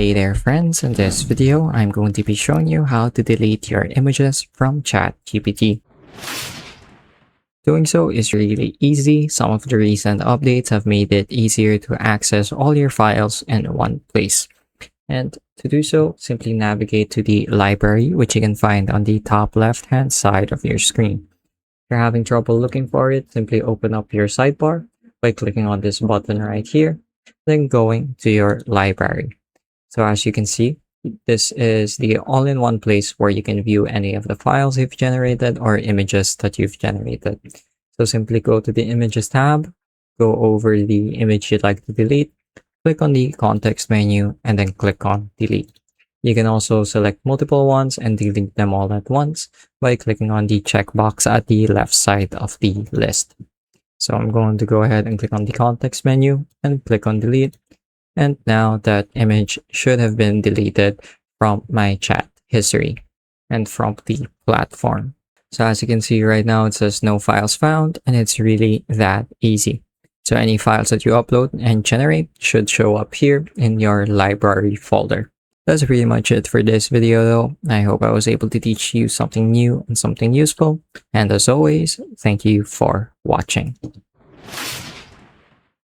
Hey there friends, in this video I'm going to be showing you how to delete your images from ChatGPT. Doing so is really easy. Some of the recent updates have made it easier to access all your files in one place. And to do so, simply navigate to the library, which you can find on the top left hand side of your screen. If you're having trouble looking for it, simply open up your sidebar by clicking on this button right here, then going to your library. So as you can see, this is the all-in-one place where you can view any of the files you've generated or images that you've generated. So simply go to the Images tab, go over the image you'd like to delete, click on the context menu, and then click on Delete. You can also select multiple ones and delete them all at once by clicking on the checkbox at the left side of the list. So I'm going to go ahead and click on the context menu and click on Delete. And now that image should have been deleted from my chat history and from the platform. So as you can see right now, it says no files found, and it's really that easy. So any files that you upload and generate should show up here in your library folder. That's pretty much it for this video though. I hope I was able to teach you something new and something useful. And as always, thank you for watching.